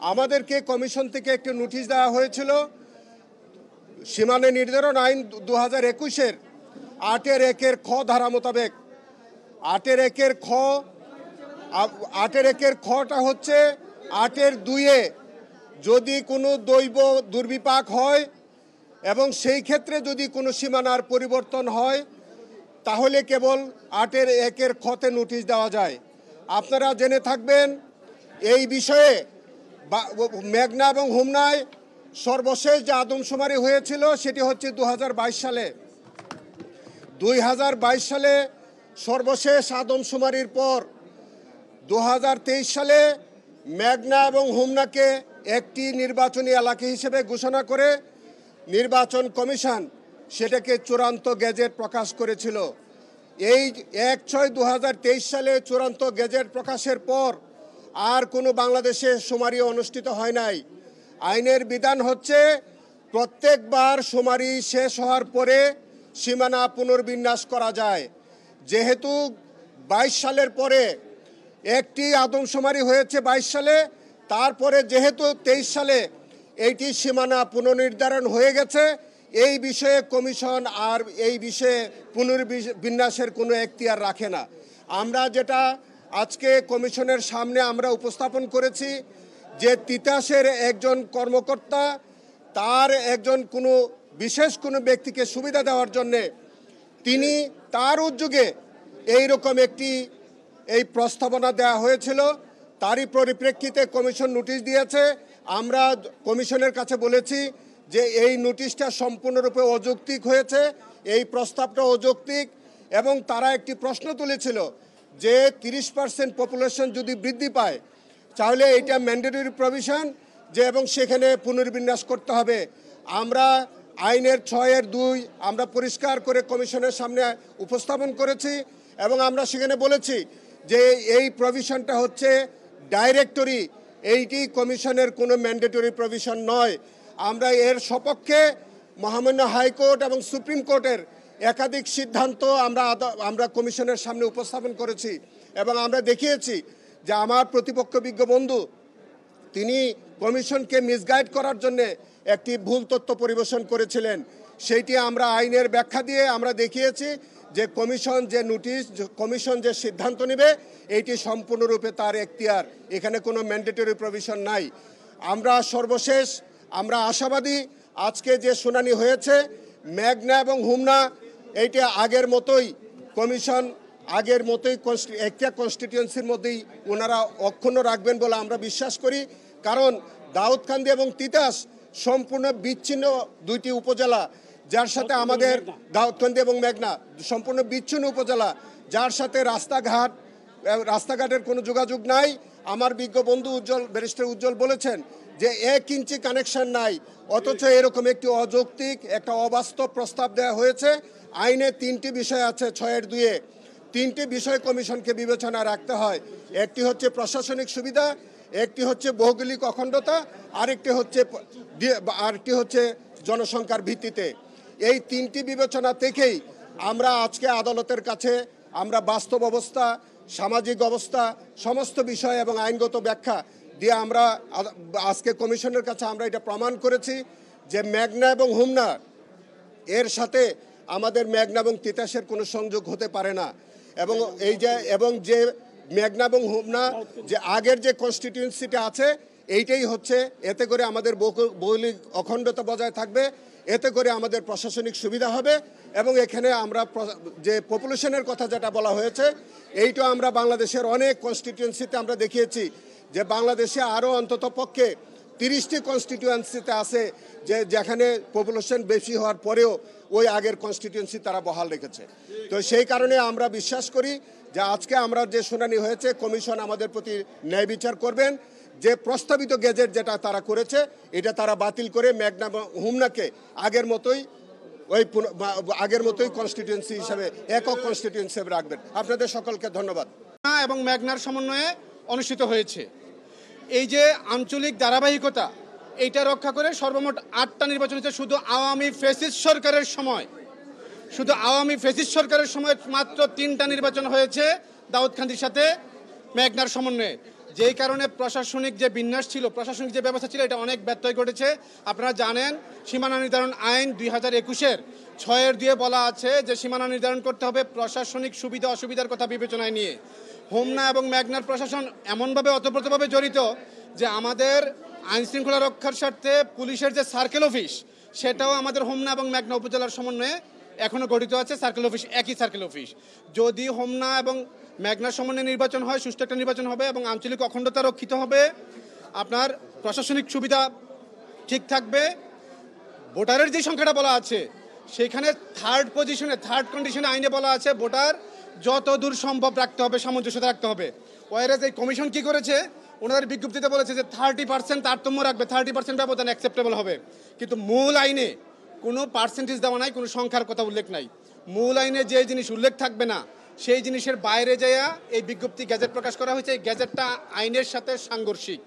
আমাদেরকে কমিশন থেকে একটি নোটিশ দেওয়া হয়েছিল সীমানা নির্ধারণ আইন 2021-এর 8-1 খ ধারা মোতাবেক। 8-1 খটা হচ্ছে 8-2 যদি কোনো দৈব দুর্বিপাক হয় এবং সেই ক্ষেত্রে যদি কোনো সীমানার পরিবর্তন হয় তাহলে কেবল 8-1 খতে নোটিশ দেওয়া যায়। আপনারা জেনে থাকবেন এই বিষয়ে মেঘনা এবং হোমনায় সর্বশেষ যে আদমশুমারি হয়েছিল সেটি হচ্ছে 2022 সালে। 2022 সালে সর্বশেষ আদমশুমারির পর 2023 সালে মেঘনা এবং হোমনাকে একটি নির্বাচনী এলাকা হিসেবে ঘোষণা করে নির্বাচন কমিশন সেটাকে চূড়ান্ত গেজেট প্রকাশ করেছিল। এই 1/6/2023 সালে চূড়ান্ত গেজেট প্রকাশের পর আর কোনো বাংলাদেশে শুমারি অনুষ্ঠিত হয় নাই। আইনের বিধান হচ্ছে প্রত্যেকবার শুমারি শেষ হওয়ার পরে সীমানা পুনর্বিন্যাস করা যায়। যেহেতু 22 সালের পরে একটি আদমশুমারি হয়েছে 22 সালে, তারপরে যেহেতু 23 সালে এইটি সীমানা পুনর্নির্ধারণ হয়ে গেছে, এই বিষয়ে কমিশন আর এই বিষয়ে পুনর্বিন্যাসের কোনো এখতিয়ার রাখে না। আমরা যেটা আজকে কমিশনের সামনে আমরা উপস্থাপন করেছি যে তিতাসের একজন কর্মকর্তা তার একজন কোনো বিশেষ কোনো ব্যক্তিকে সুবিধা দেওয়ার জন্যে তিনি তার উদ্যোগে এইরকম একটি এই প্রস্তাবনা দেওয়া হয়েছিল। তারই পরিপ্রেক্ষিতে কমিশন নোটিশ দিয়েছে। আমরা কমিশনের কাছে বলেছি যে এই নোটিশটা সম্পূর্ণরূপে অযৌক্তিক হয়েছে, এই প্রস্তাবটা অযৌক্তিক, এবং তারা একটি প্রশ্ন তুলেছিল যে 30% পপুলেশন যদি বৃদ্ধি পায় তাহলে এটা ম্যান্ডেটরি প্রভিশন যে এবং সেখানে পুনর্বিন্যাস করতে হবে। আমরা আইনের 6-2 আমরা পরিষ্কার করে কমিশনের সামনে উপস্থাপন করেছি এবং আমরা সেখানে বলেছি যে এই প্রভিশনটা হচ্ছে ডাইরেক্টরি, এইটি কমিশনের কোনো ম্যান্ডেটরি প্রভিশন নয়। আমরা এর সপক্ষে মহামান্য হাইকোর্ট এবং সুপ্রিম কোর্টের একাধিক সিদ্ধান্ত আমরা কমিশনের সামনে উপস্থাপন করেছি এবং আমরা দেখিয়েছি যে আমার প্রতিপক্ষ বিজ্ঞ বন্ধু তিনি কমিশনকে মিসগাইড করার জন্যে একটি ভুল তথ্য পরিবেশন করেছিলেন। সেইটি আমরা আইনের ব্যাখ্যা দিয়ে আমরা দেখিয়েছি যে কমিশন যে সিদ্ধান্ত নেবে এইটি সম্পূর্ণরূপে তার এখতিয়ার, এখানে কোনো ম্যান্ডেটরি প্রভিশন নাই। আমরা সর্বশেষ আমরা আশাবাদী আজকে যে শুনানি হয়েছে মেঘনা এবং হোমনা এইটা আগের মতোই কমিশন একটা কনস্টিটিউয়েন্সির মধ্যেই ওনারা অক্ষুণ্ণ রাখবেন বলে আমরা বিশ্বাস করি। কারণ দাউদকান্দি এবং তিতাস সম্পূর্ণ বিচ্ছিন্ন দুইটি উপজেলা, যার সাথে আমাদের দাউদকান্দি এবং মেঘনা সম্পূর্ণ বিচ্ছিন্ন উপজেলা, যার সাথে রাস্তাঘাটের কোনো যোগাযোগ নাই। আমার বিজ্ঞ বন্ধু ব্যারিস্টার উজ্জ্বল বলেছেন যে 1 ইঞ্চি কানেকশন নাই, অথচ এরকম একটি অযৌক্তিক একটা অবাস্তব প্রস্তাব দেওয়া হয়েছে। আইনে 3টি বিষয় আছে 6-2 3টি বিষয় কমিশনকে বিবেচনা রাখতে হয়। একটি হচ্ছে প্রশাসনিক সুবিধা, একটি হচ্ছে ভৌগোলিক অখণ্ডতা, আরেকটি হচ্ছে জনসংখ্যার ভিত্তিতে। এই 3টি বিবেচনা থেকেই আমরা আজকে আদালতের কাছে আমরা বাস্তব অবস্থা, সামাজিক অবস্থা, সমস্ত বিষয় এবং আইনগত ব্যাখ্যা দিয়ে আমরা আজকে কমিশনের কাছে আমরা এটা প্রমাণ করেছি যে মেঘনা এবং হোমনা এর সাথে আমাদের মেঘনা এবং তিতাসের কোনো সংযোগ হতে পারে না। এবং যে মেঘনা এবং হোমনা যে আগের যে কনস্টিটিউয়েন্সিটা আছে এইটাই হচ্ছে, এতে করে আমাদের ভৌগোলিক অখণ্ডতা বজায় থাকবে, এতে করে আমাদের প্রশাসনিক সুবিধা হবে এবং এখানে আমরা যে পপুলেশনের কথা যেটা বলা হয়েছে এইটা আমরা বাংলাদেশের অনেক কনস্টিটিউয়েন্সিতে আমরা দেখিয়েছি যে বাংলাদেশে আরও অন্তত পক্ষে 30টি কনস্টিটিউয়েন্সিতে আছে যেখানে পপুলেশন বেশি হওয়ার পরেও ওই আগের কনস্টিটিউয়েন্সি তারা বহাল রেখেছে। তো সেই কারণে আমরা বিশ্বাস করি যে আজকে আমরা যে শুনানি হয়েছে কমিশন আমাদের প্রতি ন্যায় বিচার করবেন, যে প্রস্তাবিত গেজেট যেটা তারা করেছে এটা তারা বাতিল করে মেঘনা হোমনাকে আগের মতোই কনস্টিটিউয়েন্সি হিসাবে একক কনস্টিটিউয়েন্সি হিসেবে রাখবেন। আপনাদের সকলকে ধন্যবাদ। এবং মেঘনার সমন্বয়ে অনুষ্ঠিত হয়েছে। এই যে আঞ্চলিক ধারাবাহিকতা এইটা রক্ষা করে সর্বমোট 8টা নির্বাচন হয়েছে শুধু আওয়ামী ফ্যাসিস্ট সরকারের সময়। মাত্র 3টা নির্বাচন হয়েছে দাউদকান্দির সাথে মেঘনার সমন্বয়ে। যেই কারণে প্রশাসনিক যে বিন্যাস ছিল, প্রশাসনিক যে ব্যবস্থা ছিল, এটা অনেক ব্যত্যয় ঘটেছে। আপনারা জানেন সীমানা নির্ধারণ আইন 2021-এর 6-2 বলা আছে যে সীমানা নির্ধারণ করতে হবে প্রশাসনিক সুবিধা অসুবিধার কথা বিবেচনায় নিয়ে। হোমনা এবং মেঘনার প্রশাসন এমনভাবে ওতপ্রোতভাবে জড়িত যে আমাদের আইন শৃঙ্খলা রক্ষার স্বার্থে পুলিশের যে সার্কেল অফিস, সেটাও আমাদের হোমনা এবং মেঘনা উপজেলার সমন্বয়ে এখনও গঠিত আছে। সার্কেল অফিস একই সার্কেল অফিস। যদি হোমনা এবং মেঘনার সমন্বয়ে নির্বাচন হয়, সুষ্ঠু একটা নির্বাচন হবে এবং আঞ্চলিক অখণ্ডতা রক্ষিত হবে, আপনার প্রশাসনিক সুবিধা ঠিক থাকবে। ভোটারের যে সংখ্যাটা বলা আছে সেখানে থার্ড কন্ডিশনে আইনে বলা আছে ভোটার যত দূর সম্ভব রাখতে হবে, সামঞ্জস্যতা রাখতে হবে। ওয়াইরাজ এই কমিশন কি করেছে, ওনাদের বিজ্ঞপ্তিতে বলেছে যে 30% তারতম্য রাখবে, 30% ব্যবধান অ্যাকসেপ্টেবল হবে। কিন্তু মূল আইনে কোনো পার্সেন্টেজ দেওয়া নাই, কোনো সংখ্যার কথা উল্লেখ নাই। মূল আইনে যে জিনিস উল্লেখ থাকবে না সেই জিনিসের বাইরে যাইয়া এই বিজ্ঞপ্তি গ্যাজেট প্রকাশ করা হয়েছে। এই গ্যাজেটটা আইনের সাথে সাংঘর্ষিক।